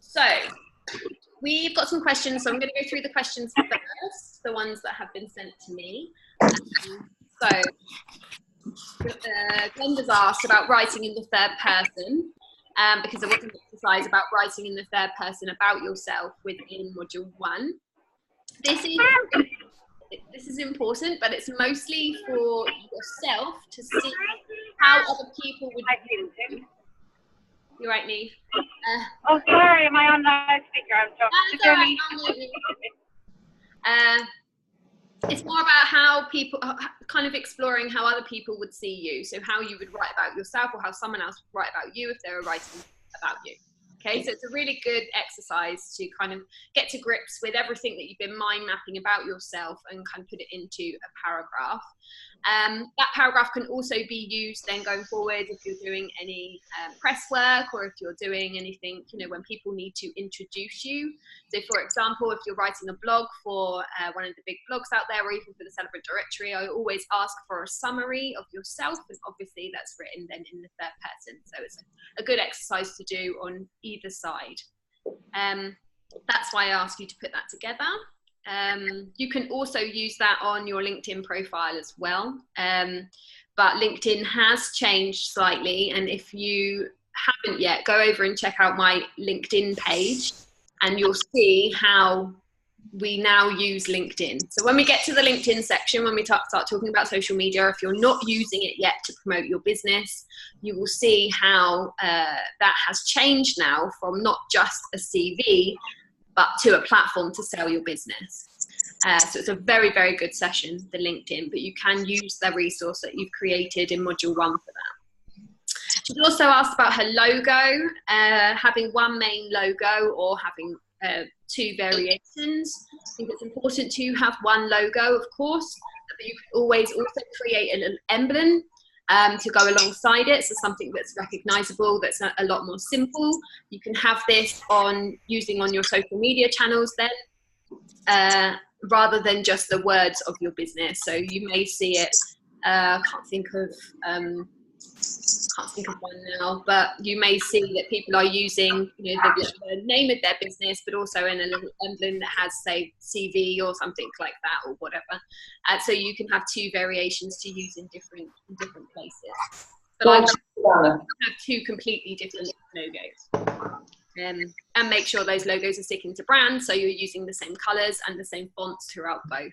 So we've got some questions, so I'm going to go through the questions first, the ones that have been sent to me. So Glenda's asked about writing in the third person, because there was an exercise about writing in the third person about yourself within module 1. This is important, but it's mostly for yourself to see how other people would view you. You're right, Neve. Oh, sorry, am I on loudspeaker? I'm talking to Jenny. It's more about how people, kind of exploring how other people would see you. So how you would write about yourself, or how someone else would write about you if they were writing about you. Okay, so it's a really good exercise to kind of get to grips with everything that you've been mind mapping about yourself and kind of put it into a paragraph. That paragraph can also be used then going forward if you're doing any press work, or if you're doing anything, you know, when people need to introduce you. So for example, if you're writing a blog for one of the big blogs out there, or even for the Celebrant Directory, I always ask for a summary of yourself, and obviously that's written then in the third person. So it's a good exercise to do on either side. That's why I ask you to put that together. You can also use that on your LinkedIn profile as well, but LinkedIn has changed slightly, and if you haven't yet, go over and check out my LinkedIn page and you'll see how we now use LinkedIn. So when we get to the LinkedIn section, when we start talking about social media, if you're not using it yet to promote your business, you will see how that has changed now from not just a CV, but to a platform to sell your business. So it's a very, very good session, the LinkedIn, but you can use the resource that you've created in module 1 for that. She's also asked about her logo, having one main logo or having 2 variations. I think it's important to have one logo, of course, but you can always also create an emblem to go alongside it, so something that's recognizable, that's a lot more simple. You can have this using on your social media channels then, rather than just the words of your business. So you may see it, can't think of one now, but you may see that people are using, you know, the name of their business, but also in a little emblem that has, say, CV or something like that, or whatever. So you can have 2 variations to use in different places. But I would have 2 completely different logos. And make sure those logos are sticking to brand, so you're using the same colors and the same fonts throughout both.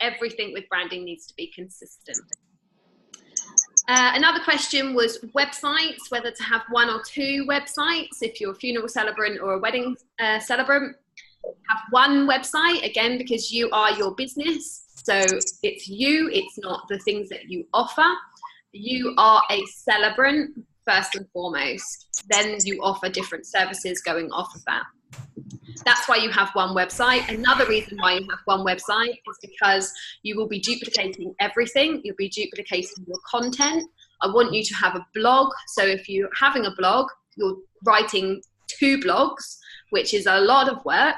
Everything with branding needs to be consistent. Another question was websites, whether to have 1 or 2 websites. If you're a funeral celebrant or a wedding celebrant, have 1 website, again, because you are your business. So it's you, it's not the things that you offer. You are a celebrant first and foremost. Then you offer different services going off of that. That's why you have 1 website. Another reason why you have 1 website is because you will be duplicating everything. You'll be duplicating your content. I want you to have a blog. So if you're having a blog, you're writing 2 blogs, which is a lot of work.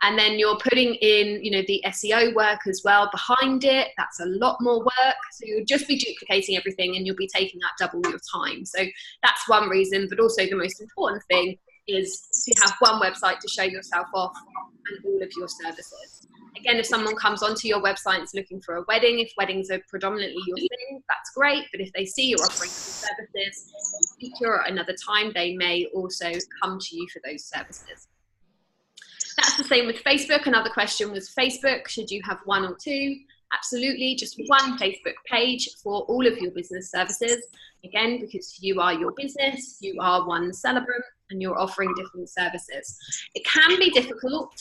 And then you're putting in, you know, the SEO work as well behind it. That's a lot more work. So you'll just be duplicating everything and you'll be taking up double your time. So that's one reason, but also the most important thing is to have 1 website to show yourself off and all of your services. Again, if someone comes onto your website and is looking for a wedding, if weddings are predominantly your thing, that's great. But if they see you're offering some services in the future or another time, they may also come to you for those services. That's the same with Facebook. Another question was Facebook. Should you have 1 or 2? Absolutely, just 1 Facebook page for all of your business services. Again, because you are your business, you are one celebrant, and you're offering different services. It can be difficult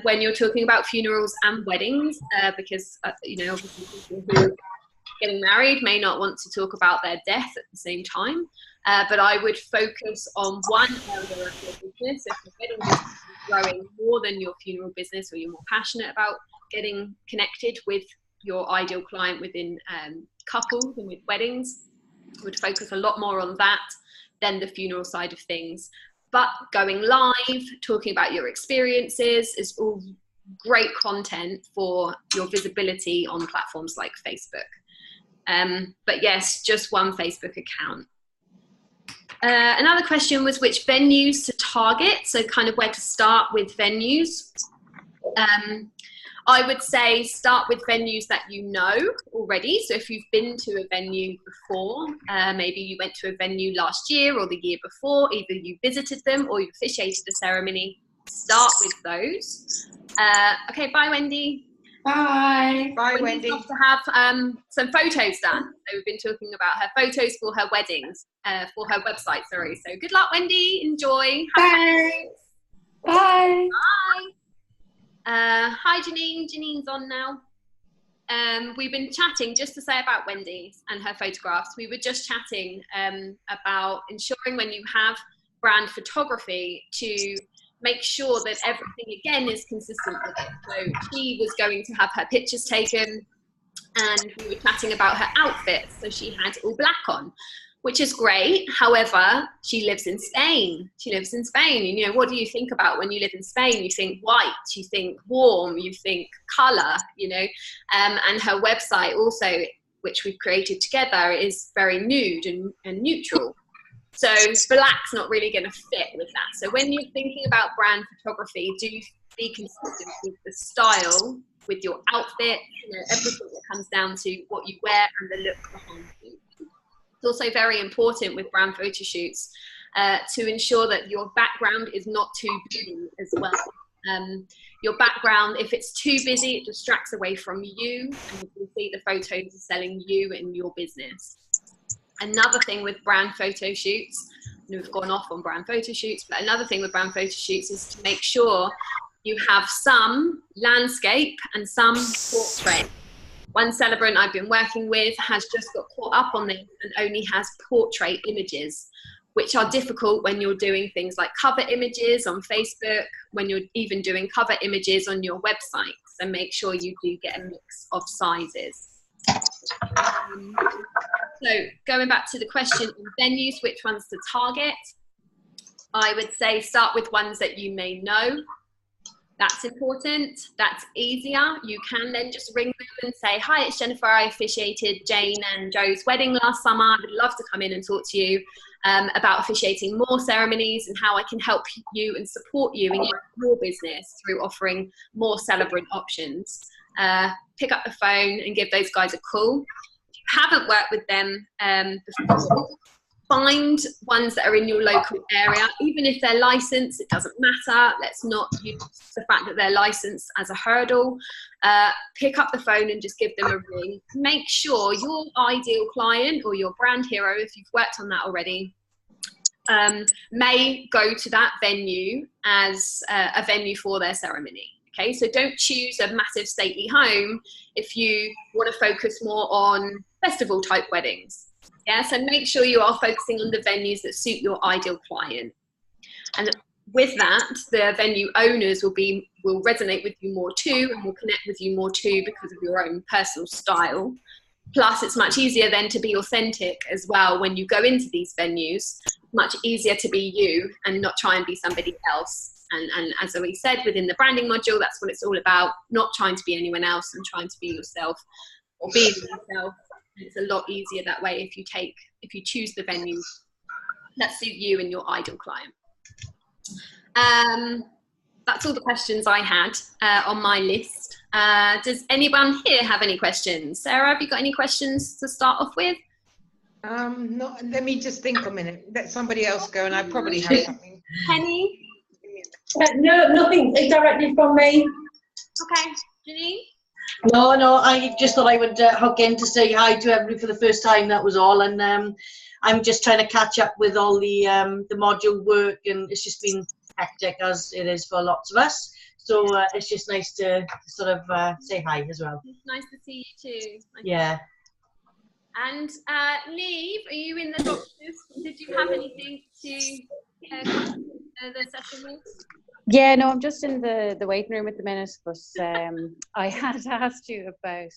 when you're talking about funerals and weddings, because you know, obviously people who are getting married may not want to talk about their death at the same time. But I would focus on one area of your business. If your wedding business is growing more than your funeral business, or you're more passionate about getting connected with your ideal client within couples and with weddings, I would focus a lot more on that than the funeral side of things. But going live, talking about your experiences is all great content for your visibility on platforms like Facebook. But yes, just 1 Facebook account. Another question was which venues to target, so kind of where to start with venues. I would say start with venues that you know already. So if you've been to a venue before, maybe you went to a venue last year or the year before, either you visited them or you officiated the ceremony, start with those. Okay, bye Wendy. Bye. Bye, Wendy. To have some photos done. So we've been talking about her photos for her weddings, for her website, sorry. So good luck, Wendy. Enjoy. Thanks. Bye. Bye. Hi, Janine. Janine's on now. We've been chatting, just to say about Wendy and her photographs. We were just chatting about ensuring when you have brand photography to make sure that everything again is consistent with it. So she was going to have her pictures taken and we were chatting about her outfit. So she had all black on, which is great. However, she lives in Spain. She lives in Spain. And, you know, what do you think about when you live in Spain? You think white, you think warm, you think color, you know, and her website also, which we've created together, is very nude and neutral. So black's not really going to fit with that. So when you're thinking about brand photography, do be consistent with the style, with your outfit, you know, everything that comes down to what you wear and the look behind you. It's also very important with brand photo shoots to ensure that your background is not too busy as well. Your background, if it's too busy, it distracts away from you, and you can see the photos are selling you and your business. Another thing with brand photo shoots, and we've gone off on brand photo shoots, but another thing with brand photo shoots is to make sure you have some landscape and some portrait. One celebrant I've been working with has just got caught up on this and only has portrait images, which are difficult when you're doing things like cover images on Facebook, when you're even doing cover images on your website. So make sure you do get a mix of sizes. So going back to the question on venues, which ones to target, I would say start with ones that you may know. That's important. That's easier. You can then just ring them and say, hi, it's Jennifer. I officiated Jane and Joe's wedding last summer. I would love to come in and talk to you about officiating more ceremonies and how I can help you and support you in your business through offering more celebrant options. Pick up the phone and give those guys a call. If you haven't worked with them before, find ones that are in your local area. Even if they're licensed, it doesn't matter. Let's not use the fact that they're licensed as a hurdle. Pick up the phone and just give them a ring. Make sure your ideal client or your brand hero, if you've worked on that already, may go to that venue as a venue for their ceremony. Okay, so don't choose a massive stately home if you want to focus more on festival type weddings. Yeah, so make sure you are focusing on the venues that suit your ideal client. And with that, the venue owners will resonate with you more too, and will connect with you more too because of your own personal style. Plus, it's much easier then to be authentic as well when you go into these venues. Much easier to be you and not try and be somebody else. And as we said within the branding module, that's what it's all about, not trying to be anyone else and trying to be yourself or being yourself. It's a lot easier that way if you choose the venues that suit you and your ideal client. That's all the questions I had on my list. Does anyone here have any questions? Sarah, have you got any questions to start off with? No, let me just think a minute. Let somebody else go, and I probably have something. Penny? No, nothing directly from me. Okay, Janine? No, I just thought I would hop in to say hi to everybody for the first time, that was all. And I'm just trying to catch up with all the module work, and it's just been hectic as it is for lots of us. So it's just nice to sort of say hi as well. It's nice to see you too. Yeah. And Neve, are you in the doctors? Did you have anything to the session with? Yeah, no, I'm just in the waiting room at the minute, but I had asked you about,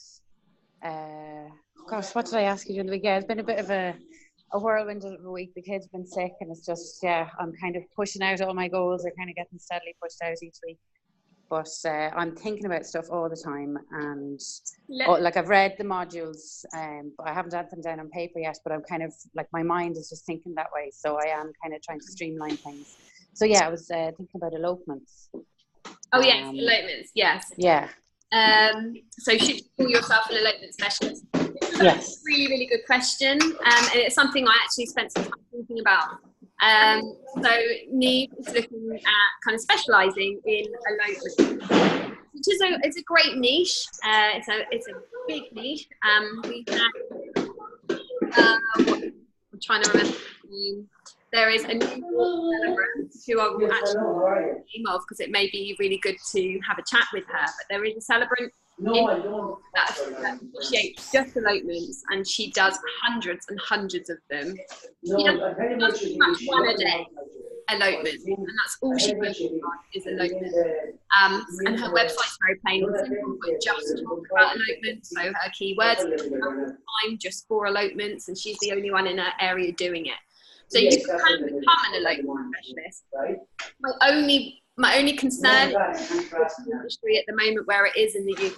gosh, what did I ask you during the week? Yeah, it's been a bit of a whirlwind of a week. The kids have been sick, and it's just, yeah, I'm kind of pushing out all my goals. They're kind of getting steadily pushed out each week. but I'm thinking about stuff all the time, and Let- like I've read the modules, but I haven't had them down on paper yet, but I'm kind of like, my mind is just thinking that way, so I am kind of trying to streamline things. So yeah, I was thinking about elopements. Oh yes, elopements, yes. Yeah. So should you call yourself an elopement specialist? Yes. Really, really good question, and it's something I actually spent some time thinking about. So Neve is looking at kind of specialising in elopement, which is it's a great niche. It's a big niche. We have I'm trying to remember the name. There is a new celebrant who I will actually name of, because it may be really good to have a chat with her. But there is a celebrant that appreciates just elopements, and she does hundreds and hundreds of them. She does pretty much one a day, elopement, and that's all she focuses on is elopement. And her website's very plain and simple, but just talk about elopement. So her keywords, time just for elopements, and she's the only one in her area doing it. So you can become an elopement specialist. My only concern is the industry at the moment where it is in the UK.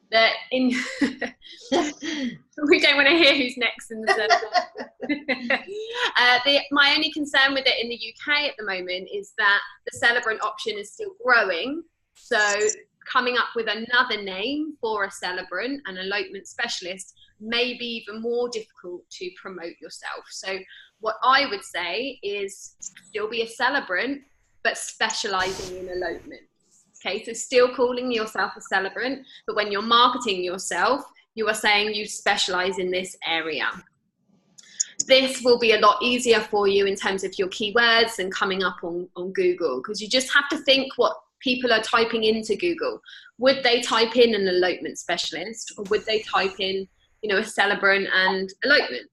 That in we don't want to hear who's next in the circle. My only concern with it in the UK at the moment is that the celebrant option is still growing. So coming up with another name for a celebrant, an elopement specialist, may be even more difficult to promote yourself. So what I would say is still be a celebrant, but specializing in elopement. Okay, so still calling yourself a celebrant, but when you're marketing yourself, you are saying you specialize in this area. This will be a lot easier for you in terms of your keywords and coming up on Google, because you just have to think what people are typing into Google. Would they type in an elopement specialist, or would they type in, a celebrant and elopements,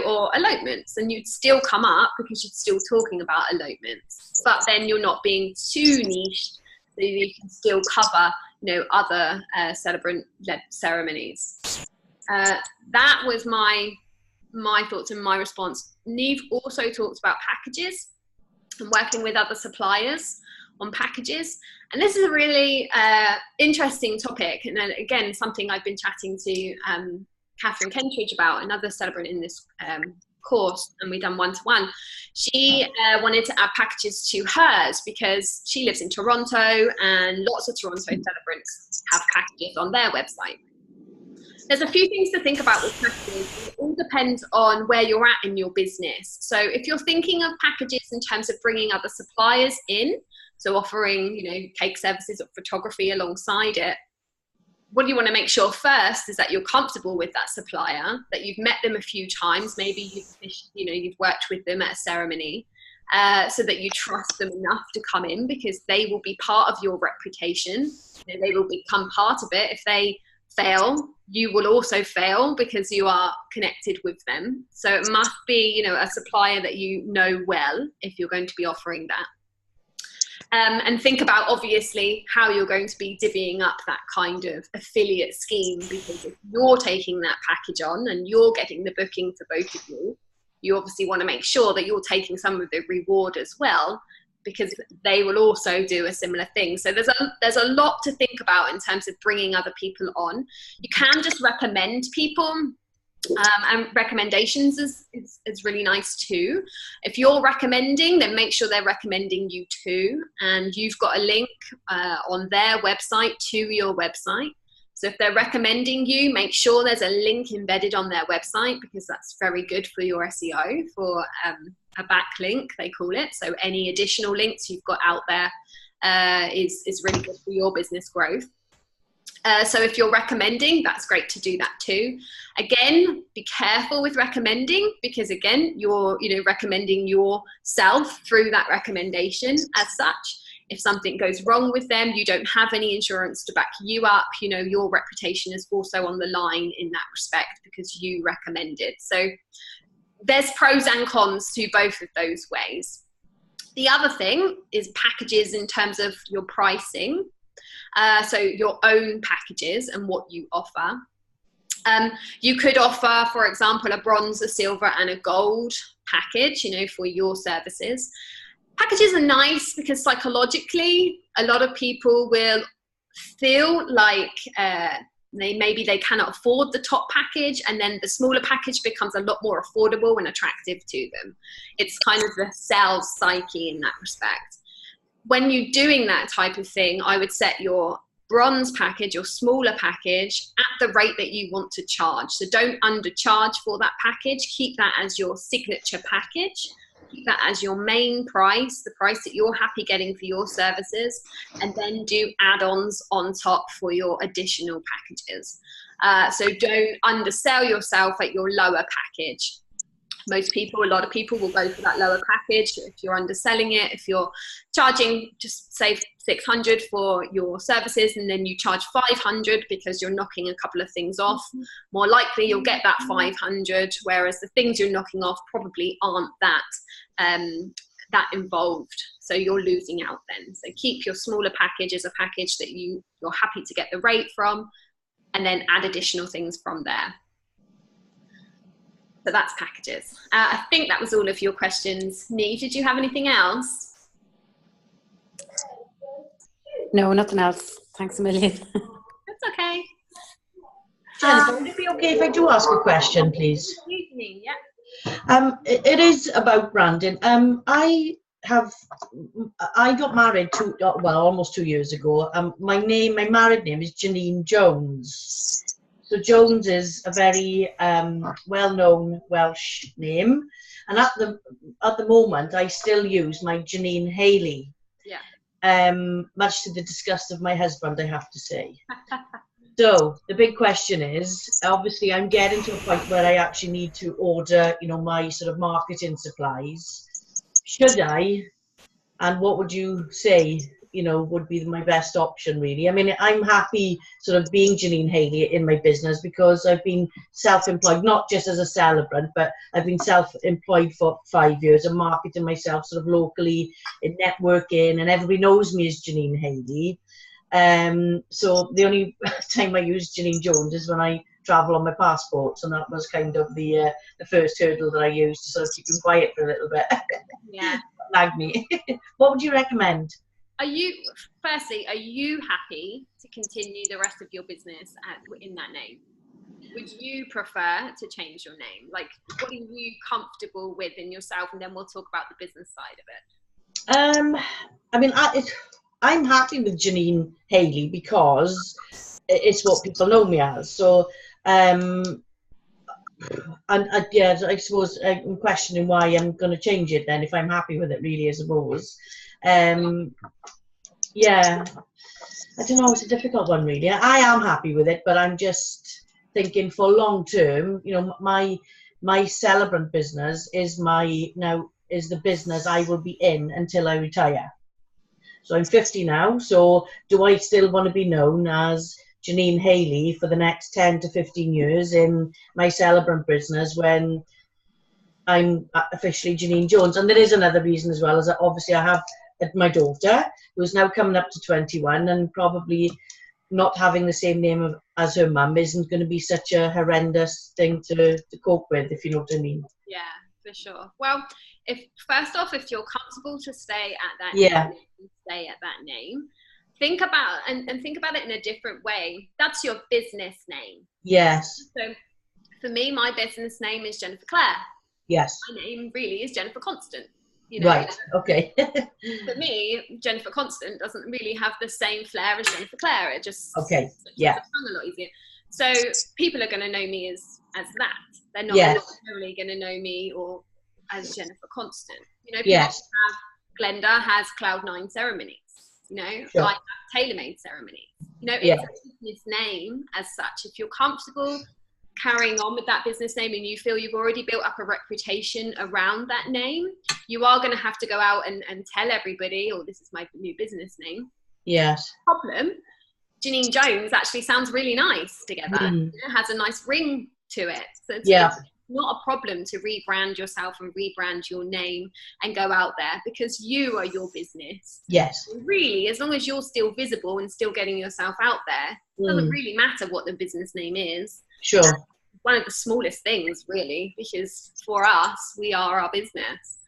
or elopements, and you'd still come up because you're still talking about elopements, but then you're not being too niche, so you can still cover, other celebrant-led ceremonies. That was my thoughts and my response. Neve also talked about packages and working with other suppliers on packages. And this is a really interesting topic. And then again, something I've been chatting to Catherine Kentridge about, another celebrant in this course, and we've done one-to-one. She wanted to add packages to hers because she lives in Toronto, and lots of Toronto celebrants have packages on their website. There's a few things to think about with packages. It all depends on where you're at in your business. So if you're thinking of packages in terms of bringing other suppliers in, so offering, cake services or photography alongside it, what you want to make sure first is that you're comfortable with that supplier, that you've met them a few times, maybe you've worked with them at a ceremony, so that you trust them enough to come in, because they will be part of your reputation. They will become part of it. If they fail, you will also fail because you are connected with them. So it must be, a supplier that you know well if you're going to be offering that. And think about, obviously, how you're going to be divvying up that kind of affiliate scheme, because if you're taking that package on and you're getting the booking for both of you, you obviously want to make sure that you're taking some of the reward as well, because they will also do a similar thing. So there's a lot to think about in terms of bringing other people on. You can just recommend people. And recommendations is really nice too. If you're recommending, then make sure they're recommending you too, and you've got a link on their website to your website. So if they're recommending you, make sure there's a link embedded on their website, because that's very good for your SEO, for a backlink, they call it. So any additional links you've got out there is really good for your business growth. So if you're recommending, that's great to do that too. Again, be careful with recommending, because again, you're recommending yourself through that recommendation as such. If something goes wrong with them, you don't have any insurance to back you up. Your reputation is also on the line in that respect, because you recommended. So there's pros and cons to both of those ways. The other thing is packages in terms of your pricing. So your own packages and what you offer. You could offer, for example, a bronze, a silver and a gold package, for your services. Packages are nice because psychologically, a lot of people will feel like maybe they cannot afford the top package, and then the smaller package becomes a lot more affordable and attractive to them. It's kind of the sales psyche in that respect. When you're doing that type of thing, I would set your bronze package, your smaller package, at the rate that you want to charge. So don't undercharge for that package. Keep that as your signature package. Keep that as your main price, the price that you're happy getting for your services, and then do add-ons on top for your additional packages. So don't undersell yourself at your lower package. A lot of people will go for that lower package if you're underselling it. If you're charging, just say 600 for your services, and then you charge 500 because you're knocking a couple of things off, more likely you'll get that 500, whereas the things you're knocking off probably aren't that involved. So you're losing out then. So keep your smaller package as a package that you're happy to get the rate from, and then add additional things from there. So that's packages. I think that was all of your questions. Neve, did you have anything else? No, nothing else. Thanks a million. That's okay. Jennifer, would it be okay if I do ask a question, please? Evening, yeah. It is about branding. I got married almost 2 years ago. My married name is Janine Jones. So Jones is a very well-known Welsh name, and at the moment I still use my Janine Haley. Yeah. Much to the disgust of my husband, I have to say. So the big question is, obviously I'm getting to a point where I actually need to order, my sort of marketing supplies. Should I? And what would you say, would be my best option, really? I mean, I'm happy sort of being Janine Haley in my business because I've been self-employed, not just as a celebrant, but I've been self-employed for 5 years and marketing myself sort of locally in networking, and everybody knows me as Janine Haley. So the only time I use Janine Jones is when I travel on my passports, and that was kind of the first hurdle that I used to sort of keep them quiet for a little bit. Yeah. Lag me. What would you recommend? Are you happy to continue the rest of your business in that name? Would you prefer to change your name? Like, what are you comfortable with in yourself? And then we'll talk about the business side of it. I mean, I'm happy with Janine Haley because it's what people know me as. So, yeah, I suppose I'm questioning why I'm going to change it then if I'm happy with it, really, I suppose. Yeah, I don't know, it's a difficult one, really. I am happy with it, but I'm just thinking for long term, my celebrant business is the business I will be in until I retire. So I'm 50 now, so do I still want to be known as Janine Haley for the next 10 to 15 years in my celebrant business when I'm officially Janine Jones? And there is another reason as well, is that obviously I have my daughter, who is now coming up to 21, and probably not having the same name as her mum isn't going to be such a horrendous thing to cope with, if you know what I mean. Yeah, for sure. Well, if you're comfortable to stay at that name, stay at that name. Think about it in a different way. That's your business name. Yes. So for me, my business name is Jennifer Clare. Yes. My name really is Jennifer Constant. Right. Okay. For me, Jennifer Constant doesn't really have the same flair as Jennifer Clare. It just okay. Yeah. It's a lot easier. So people are going to know me as that. They're not necessarily going to know me or as Jennifer Constant. Glenda has Cloud9 ceremonies. Sure. I have TaylorMade ceremonies. It's a business name as such. If you're comfortable carrying on with that business name and you feel you've already built up a reputation around that name, you are going to have to go out and tell everybody, oh, this is my new business name. Yes. Problem, Janine Jones actually sounds really nice together. It has a nice ring to it. So it's not a problem to rebrand yourself and rebrand your name and go out there, because you are your business. Yes. Really, as long as you're still visible and still getting yourself out there, it doesn't really matter what the business name is. Sure. One of the smallest things, really, because for us, we are our business.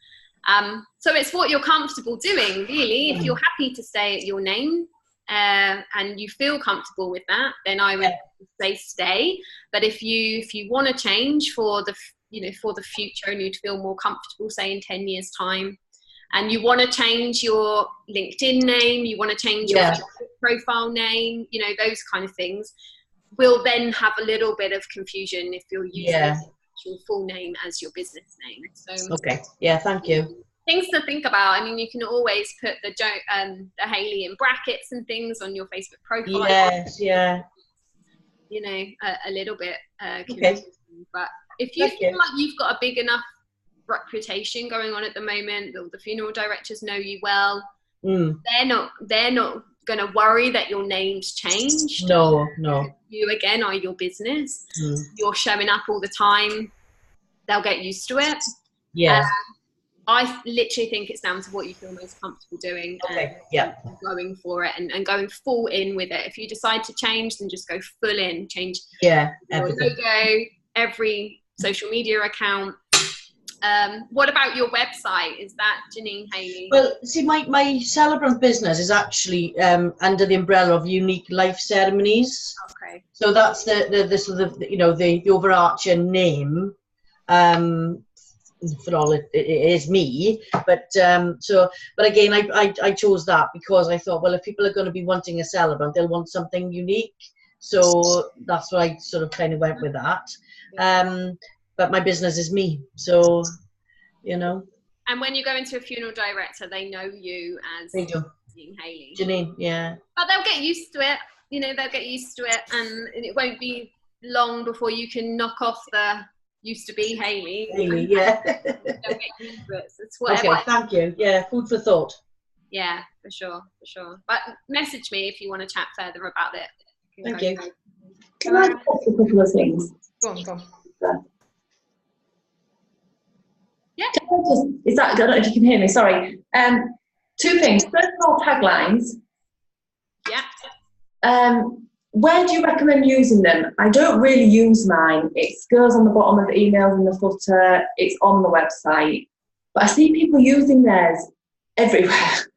So it's what you're comfortable doing, really. If you're happy to stay at your name and you feel comfortable with that, then I would say stay. But if you want to change for the future, and you'd feel more comfortable, say in 10 years time, and you want to change your LinkedIn name, you want to change your profile name, those kind of things, will then have a little bit of confusion if you're using your full name as your business name. So okay, thank you. Things to think about. I mean, you can always put the Hayley in brackets and things on your Facebook profile. Yes, yeah. A little bit okay. But if you feel like you've got a big enough reputation going on at the moment, the funeral directors know you well, they're not going to worry that your name's changed. No. You again are your business. You're showing up all the time. They'll get used to it. Yeah. I literally think it's down to what you feel most comfortable doing. Okay. And going for it and going full in with it. If you decide to change, then just go full in. Change your logo, every social media account. What about your website? Is that Janine Hayley? Well, see, my celebrant business is actually under the umbrella of Unique Life Ceremonies. Okay. So that's the sort of the overarching name. For all it is me, but again, I chose that because I thought, well, if people are going to be wanting a celebrant, they'll want something unique. So that's why I sort of kind of went with that. But my business is me, so And when you go into a funeral director, they know you as Janine Hayley. Janine, yeah. But they'll get used to it. They'll get used to it, and it won't be long before you can knock off the used to be Hayley. Hayley, yeah. They'll get used to it. So it's whatever. Okay, thank you. Yeah, food for thought. Yeah, for sure. But message me if you want to chat further about it. Thank you. Can I ask a couple of things? Go on. Yeah. I don't know if you can hear me, sorry. Two things. First of all, taglines. Yeah. Where do you recommend using them? I don't really use mine. It goes on the bottom of the emails in the footer. It's on the website. But I see people using theirs everywhere.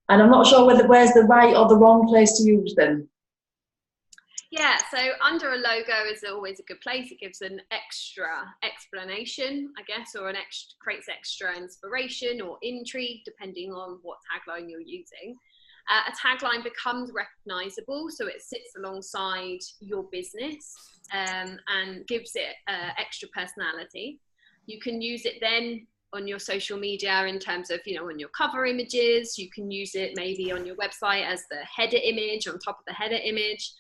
And I'm not sure where's the right or the wrong place to use them. Yeah, so under a logo is always a good place. It gives an extra explanation, I guess, or creates extra inspiration or intrigue, depending on what tagline you're using. A tagline becomes recognizable, so it sits alongside your business and gives it extra personality. You can use it then on your social media in terms of, on your cover images. You can use it maybe on your website as the header image, on top of the header image.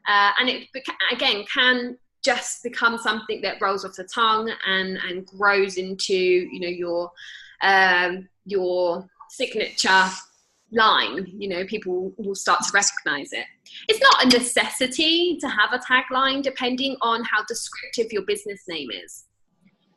And it, again, can just become something that rolls off the tongue and grows into, your signature line. People will start to recognize it. It's not a necessity to have a tagline, depending on how descriptive your business name is.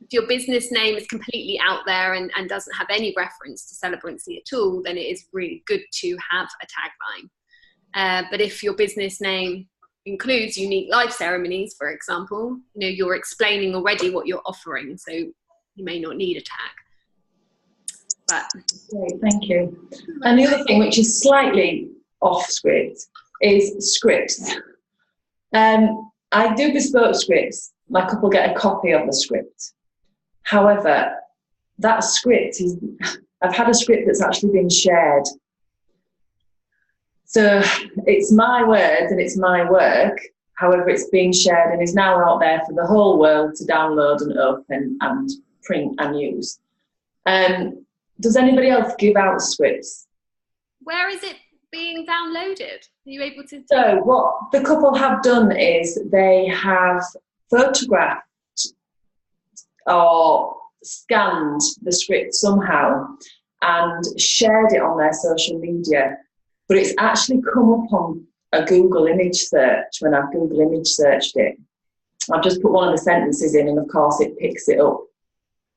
If your business name is completely out there and doesn't have any reference to celebrancy at all, then it is really good to have a tagline. But if your business name includes Unique Life Ceremonies, for example, you're explaining already what you're offering, so you may not need a tag. But great, thank you. And the other thing, which is slightly off script, is scripts. I do bespoke scripts. My couple get a copy of the script. However, that script I've had a script that's actually been shared. So it's my words and it's my work. However, it's being shared and is now out there for the whole world to download and open and print and use. Does anybody else give out scripts? Where is it being downloaded? Are you able to? So what the couple have done is they have photographed or scanned the script somehow and shared it on their social media. But it's actually come up on a Google image search when I've Google image searched it. I've just put one of the sentences in and of course it picks it up.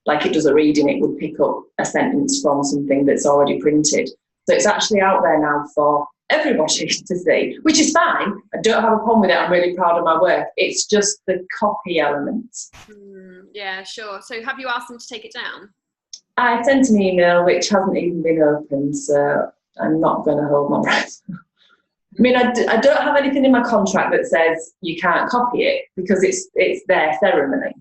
Like it does a reading, it would pick up a sentence from something that's already printed. So it's actually out there now for everybody to see, which is fine. I don't have a problem with it. I'm really proud of my work. It's just the copy element. Yeah, sure. So have you asked them to take it down? I sent an email which hasn't even been opened, so I'm not going to hold my breath. I mean, I don't have anything in my contract that says you can't copy it because it's their ceremony.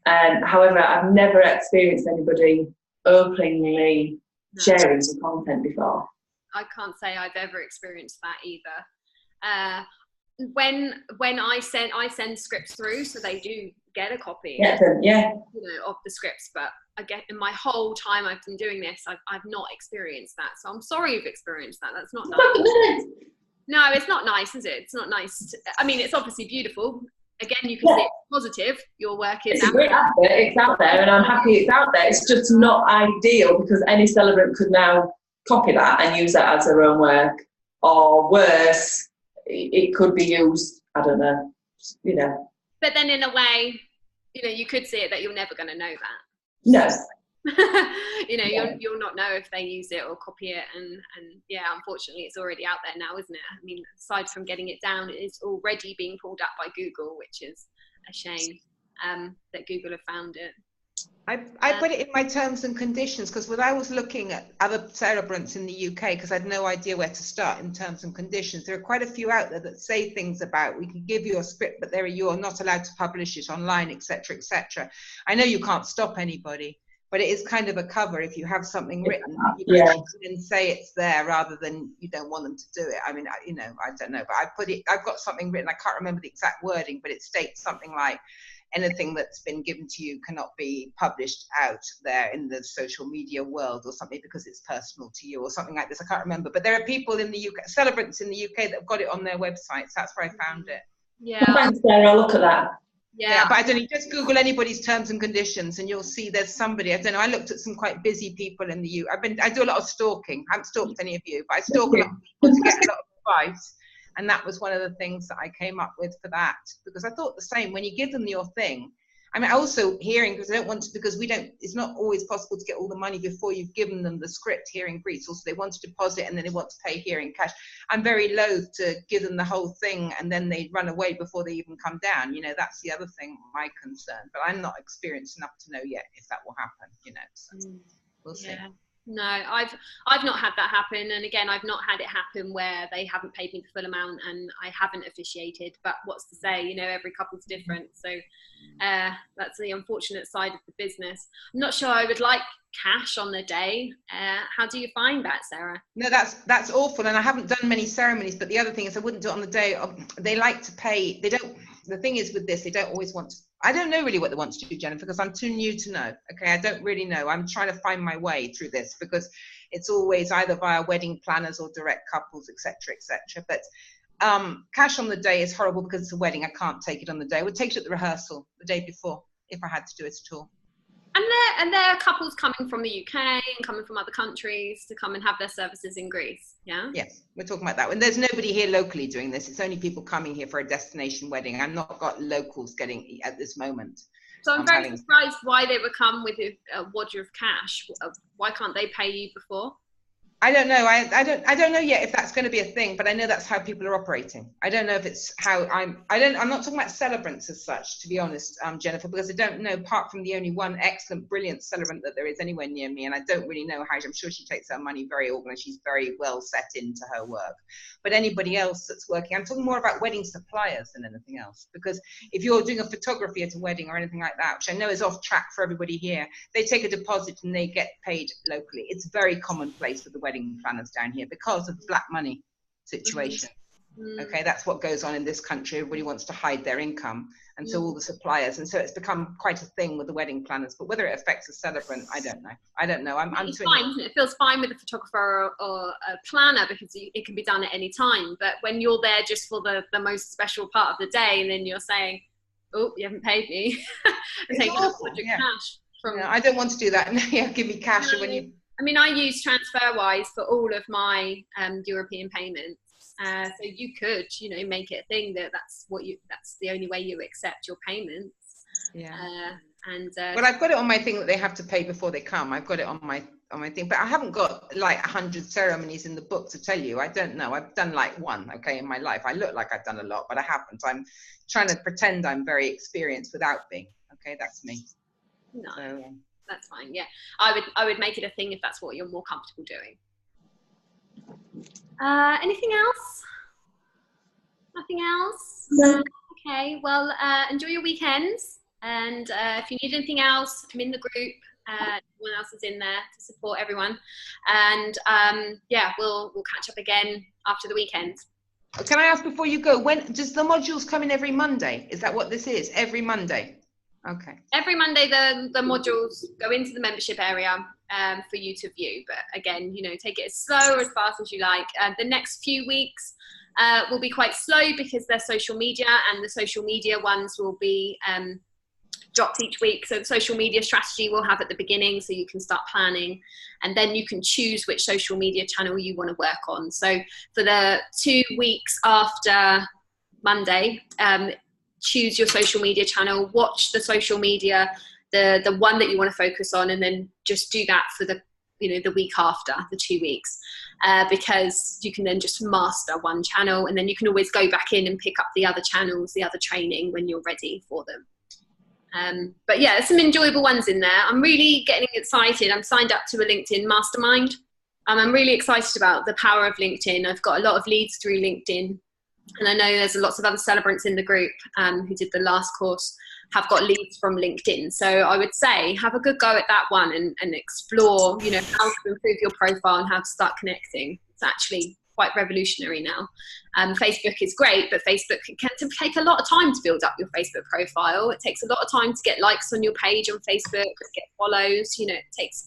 However, I've never experienced anybody openly sharing some content before. I can't say I've ever experienced that either. When I send scripts through, so they do get a copy, Yeah. you know, of the scripts. But again, in my whole time I've been doing this, I've not experienced that. So I'm sorry you've experienced that. That's not nice. No, it's not nice, is it? It's not nice. I mean, it's obviously beautiful. Again, you can see it's positive. Your work is It's a great advert. It's out there, and I'm happy it's out there. It's just not ideal because any celebrant could now copy that and use that as their own work, or worse, it could be used. I don't know, you know. But then, in a way, you know, you could see it that you're never going to know that. No. You know, you'll not know if they use it or copy it, and yeah, unfortunately it's already out there now, isn't it? I mean, aside from getting it down, it is already being pulled up by Google, which is a shame that Google have found it. I put it in my terms and conditions because when I was looking at other celebrants in the UK, because I had no idea where to start in terms and conditions, there are quite a few out there that say things about we can give you a script, but you're not allowed to publish it online, etc., etc. I know you can't stop anybody, but it is kind of a cover if you have something written. You can say it's there rather than you don't want them to do it. I mean, you know, I don't know, but I've got something written. I can't remember the exact wording, but it states something like anything that's been given to you cannot be published out there in the social media world or something because it's personal to you or something like this. I can't remember, but there are people in the UK, celebrants in the UK, that have got it on their websites. That's where I found it. Yeah. Thanks, Sarah. I'll look at that. Yeah, but I don't know, just Google anybody's terms and conditions and you'll see there's somebody. I don't know, I looked at some quite busy people in the UK. I do a lot of stalking. I haven't stalked any of you, but I stalk a lot of people to get a lot of advice. And that was one of the things that I came up with for that, because I thought the same, when you give them your thing. I mean, also hearing, because I don't want to, because it's not always possible to get all the money before you've given them the script, hearing Greets. Also, they want to deposit and then they want to pay hearing cash. I'm very loath to give them the whole thing and then they run away before they even come down. You know, that's the other thing, my concern. But I'm not experienced enough to know yet if that will happen, you know, so we'll see. No, I've not had that happen, and again, I've not had it happen where they haven't paid me the full amount and I haven't officiated. But what's to say, you know, every couple's different, so that's the unfortunate side of the business. I'm not sure I would like cash on the day. How do you find that, Sarah? No, that's awful, and I haven't done many ceremonies. But the other thing is, I wouldn't do it on the day. They like to pay. They don't. The thing is with this, they don't always want to. I don't know really what they want to do, Jennifer, because I'm too new to know. Okay, I don't really know. I'm trying to find my way through this because it's always either via wedding planners or direct couples, etc., etc. But cash on the day is horrible because it's a wedding. I can't take it on the day. I would take it at the rehearsal the day before if I had to do it at all. And there are couples coming from the UK and coming from other countries to come and have their services in Greece, yeah? Yes, we're talking about that. And there's nobody here locally doing this. It's only people coming here for a destination wedding. I've not got locals getting at this moment. So I'm very surprised why they would come with a wadger of cash. Why can't they pay you before? I don't know. I don't know yet if that's going to be a thing, but I know that's how people are operating. I don't know if it's how I'm not talking about celebrants as such, to be honest, Jennifer, because I don't know, apart from the only one excellent, brilliant celebrant that there is anywhere near me, and I don't really know how. I'm sure she takes her money very organized. She's very well set into her work. But anybody else that's working, I'm talking more about wedding suppliers than anything else, because if you're doing a photography at a wedding or anything like that, which I know is off track for everybody here, they take a deposit and they get paid locally. It's very commonplace with the wedding planners down here because of the black money situation. Okay, that's what goes on in this country. Everybody wants to hide their income, and so all the suppliers, and so it's become quite a thing with the wedding planners. But whether it affects a celebrant, I don't know. I'm it's fine, isn't it? It feels fine with a photographer or a planner because it can be done at any time. But when you're there just for the most special part of the day, and then you're saying, "Oh, you haven't paid me," and taking a bunch of cash from. I don't want to do that. Yeah, give me cash when you. I mean, I use TransferWise for all of my European payments. So you could, you know, make it a thing that's the only way you accept your payments. Yeah. Well, I've got it on my thing that they have to pay before they come. I've got it on my thing, but I haven't got like 100 ceremonies in the book to tell you. I don't know. I've done like one, okay, in my life. I look like I've done a lot, but I haven't. I'm trying to pretend I'm very experienced without being. Okay, that's me. No. So, That's fine. Yeah, I would make it a thing if that's what you're more comfortable doing. Anything else? Nothing else? No. Okay, well, enjoy your weekends. And if you need anything else, I'm in the group. Everyone else is in there to support everyone. And yeah, we'll catch up again after the weekend. Can I ask before you go, when does the modules come in every Monday? Is that what this is? Every Monday? Okay. Every Monday, the modules go into the membership area for you to view. But again, you know, take it as slow or as fast as you like. The next few weeks will be quite slow because they're social media, and the social media ones will be dropped each week. So the social media strategy we'll have at the beginning, so you can start planning, and then you can choose which social media channel you want to work on. So for the 2 weeks after Monday, choose your social media channel, watch the social media, the one that you want to focus on, and then just do that for the, you know, the week after, the 2 weeks, because you can then just master one channel, and then you can always go back in and pick up the other channels, the other training when you're ready for them. But yeah, there's some enjoyable ones in there. I'm really getting excited. I'm signed up to a LinkedIn mastermind. I'm really excited about the power of LinkedIn. I've got a lot of leads through LinkedIn. And I know there's lots of other celebrants in the group who did the last course have got leads from LinkedIn. So I would say have a good go at that one and explore, you know, how to improve your profile and how to start connecting. It's actually quite revolutionary now. Facebook is great, but Facebook can take a lot of time to build up your Facebook profile. It takes a lot of time to get likes on your page on Facebook, to get follows. You know, it takes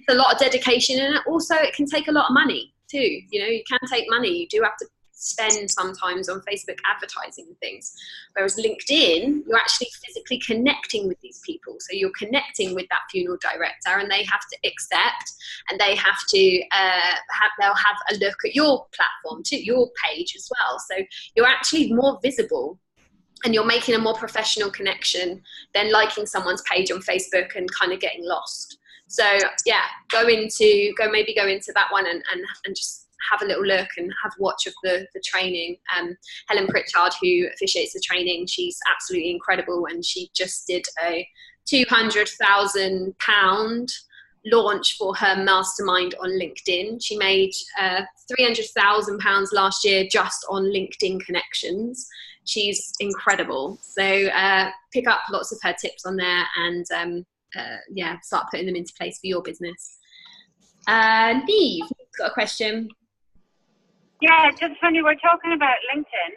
a lot of dedication, and also it can take a lot of money too. You know, you can take money. You do have to spend sometimes on Facebook advertising and things. Whereas LinkedIn, you're actually physically connecting with these people. So you're connecting with that funeral director, and they have to accept, and they have to they'll have a look at your platform too, your page as well. So you're actually more visible, and you're making a more professional connection than liking someone's page on Facebook and kind of getting lost. So yeah, maybe go into that one and just have a little look and have a watch of the training. Helen Pritchard, who officiates the training, she's absolutely incredible, and she just did a £200,000 launch for her mastermind on LinkedIn. She made £300,000 last year just on LinkedIn connections. She's incredible. So pick up lots of her tips on there, and yeah, start putting them into place for your business. Neve, got a question? Yeah, just when you were talking about LinkedIn,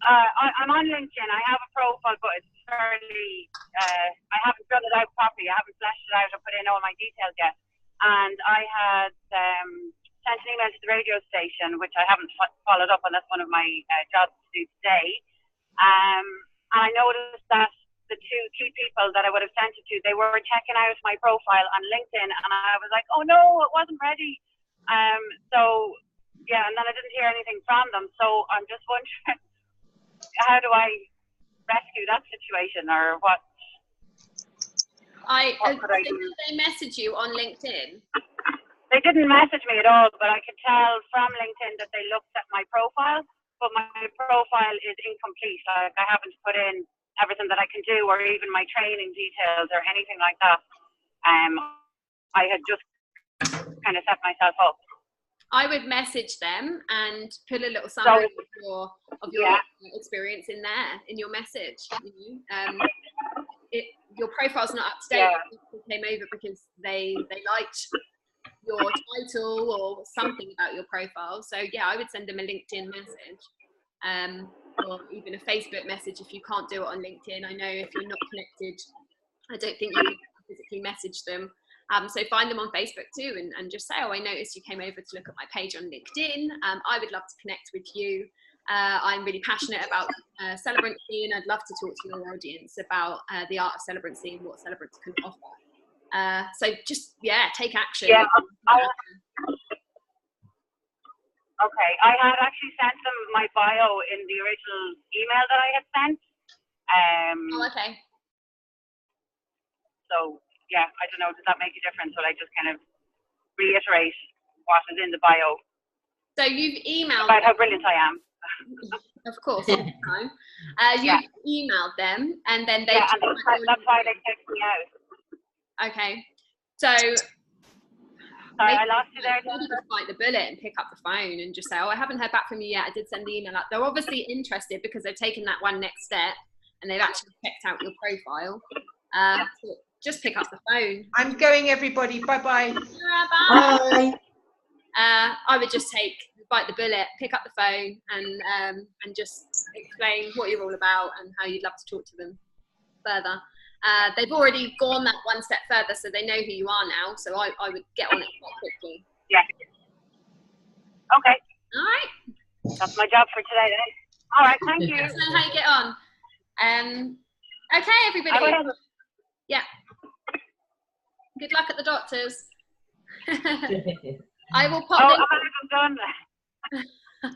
I'm on LinkedIn. I have a profile, but it's fairly, I haven't filled it out properly. I haven't fleshed it out or put in all my details yet. And I had sent an email to the radio station, which I haven't followed up on. That's one of my jobs to do today. And I noticed that the two key people that I would have sent it to, they were checking out my profile on LinkedIn, and I was like, oh no, it wasn't ready. So yeah, and then I didn't hear anything from them. So I'm just wondering, how do I rescue that situation, or what? Did they message you on LinkedIn? They didn't message me at all, but I could tell from LinkedIn that they looked at my profile, but my profile is incomplete. Like, I haven't put in everything that I can do, or even my training details or anything like that. I had just kind of set myself up. I would message them and put a little summary of your experience in there, in your message. You know? Your profile's not up to date. People came over because they liked your title or something about your profile. So yeah, I would send them a LinkedIn message, or even a Facebook message if you can't do it on LinkedIn. I know if you're not connected, I don't think you can physically message them. So find them on Facebook too, and just say, oh, I noticed you came over to look at my page on LinkedIn. I would love to connect with you. I'm really passionate about celebrancy, and I'd love to talk to your audience about the art of celebrancy and what celebrants can offer. So just, take action. Yeah, okay, I had actually sent them my bio in the original email that I had sent. Oh, okay. So, yeah, I don't know, does that make a difference? Will I just kind of reiterate what is in the bio? So you've emailed about how brilliant I am. Of course, all the time. You've emailed them, and then they... Yeah, and that's why they kicked me out. Okay. So Sorry, I lost you there. maybe just bite the bullet and pick up the phone and just say, oh, I haven't heard back from you yet. I did send the email out. They're obviously interested because they've taken that one next step and they've actually checked out your profile. So just pick up the phone. I'm going, everybody. Bye-bye. Bye. I would just bite the bullet, pick up the phone and just explain what you're all about and how you'd love to talk to them further. They've already gone that one step further, so they know who you are now. So I would get on it quite quickly. Yeah. Okay. All right. That's my job for today. Then. All right. Thank you. Let us know how you get on. Okay, everybody. Yeah. Good luck at the doctors. I will pop this. I'm done.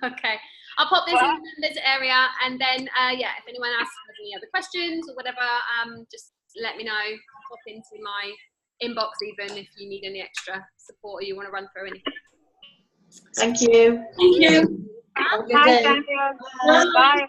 Okay. I'll pop this in this area, and then yeah, if anyone else has any other questions or whatever, just let me know. Pop into my inbox even if you need any extra support or you want to run through anything. Thank you. Thank you. Have a good Bye, day. thank you. Bye.